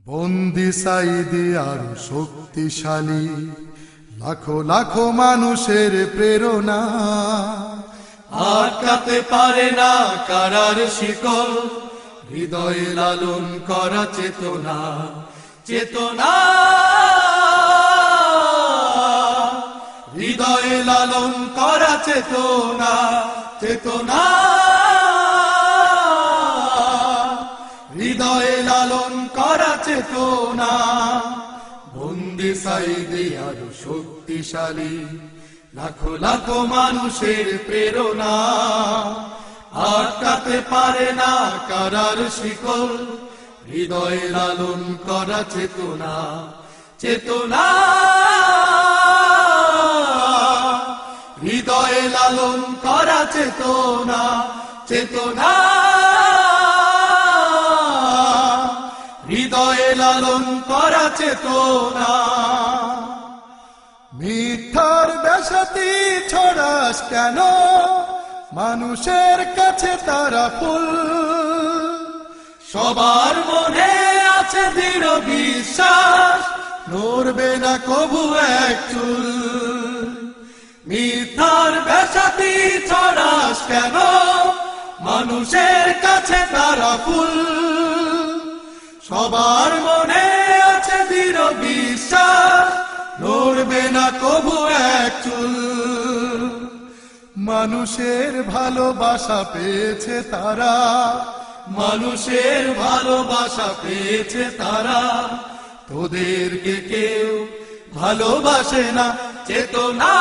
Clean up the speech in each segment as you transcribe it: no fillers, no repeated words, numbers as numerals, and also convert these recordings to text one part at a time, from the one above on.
বন্দি সাইদি আর শক্তিশালী, লাখো লাখো মানুষের প্রেরণা। আটকাতে পারে না কারার শিকল, হৃদয়ে লালন করা চেতনা। চেতনা হৃদয়ে লালন করা চেতনা। চেতনা হৃদয়ে লালন করা চেতনা। বন্দি সাইদি আরো শক্তিশালী, লাখো লাখো মানুষের প্রেরণা। আটকাতে পারে না কারার শিকল, হৃদয়ে লালন করা চেতনা। চেতনা হৃদয়ে লালন করা চেতনা। চেতনা হৃদয়ে লালন করা চেতনা। মিথ্যার বেশাতি ছড়াস কেন, মানুষের কাছে তারা ফুল। সবার মনে আছে দৃঢ় বিশ্বাস, নড়বে না কবু এক চুল। মিথ্যার বেশাতি ছড়াস কেন, মানুষের কাছে তারা ফুল। সবার মনে আছে দৃঢ় বিশ্বাস, নড়বে না কবু এক চুল। মানুষের ভালোবাসা পেয়েছে তারা, মানুষের ভালোবাসা পেয়েছে তারা। তোদেরকে কেউ ভালোবাসে না। চেতনা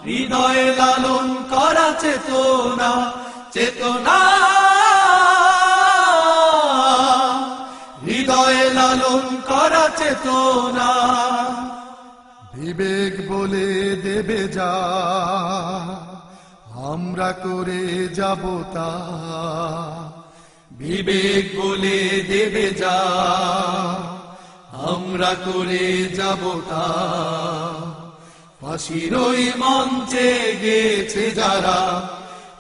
হৃদয়ে লালন করা চেতনা। চেতনা হৃদয়ে লালন করা চেতনা। বিবেক বলে দেবে যা, আমরা করে যাব তা। বিবেক বলে দেবে যা, আমরা করে যাব তা। ফাঁসির ওই মঞ্চে গেছে যারা,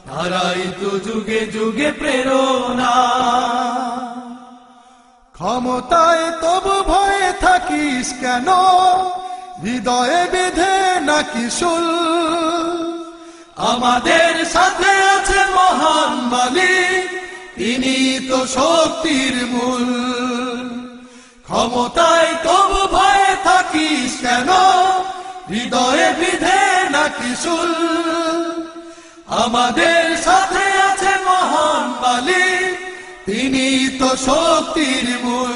তারাই তো যুগে যুগে প্রেরণা। ক্ষমতায় তবু ভয়ে থাকিস কেন, হৃদয়ে বেঁধে নাকি শুল। আমাদের সাথে আছে মহান মালিক, তিনি তো শক্তির মূল। ক্ষমতায় তবু ভয়ে থাকিস কেন, হৃদয়ে বিধে নাকি শুল। আমাদের সাথে আছে মহান মালিক, তিনি তো শক্তির মূল।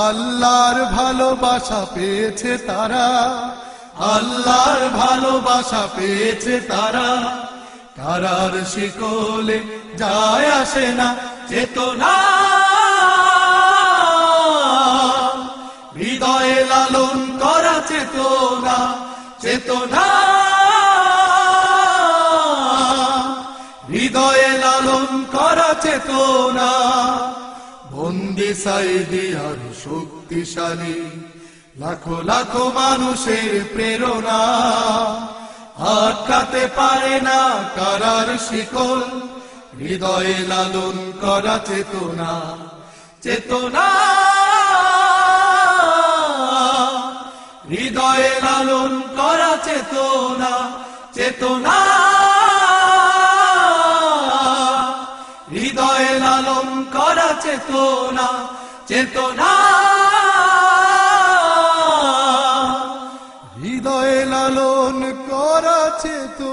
আল্লাহর ভালোবাসা পেয়েছে তারা, আল্লাহর ভালোবাসা পেয়েছে তারা। কারার শিকলে যায় আসে না চেতনা। হৃদয়ে লালন করা চেতনা। চেতনা হৃদয়ে লালন করা চেতনা। বন্দি সাইদি আর শক্তিশালী, লাখো লাখো মানুষের প্রেরণা। আটকাতে পারে না কারার শিকল, হৃদয়ে লালন করা চেতনা। চেতনা হৃদয়ে লালন করা চেতনা। চেতনা হৃদয়ে লালন করা চেতনা। চেতনা হৃদয়ে লালন করা চেতনা।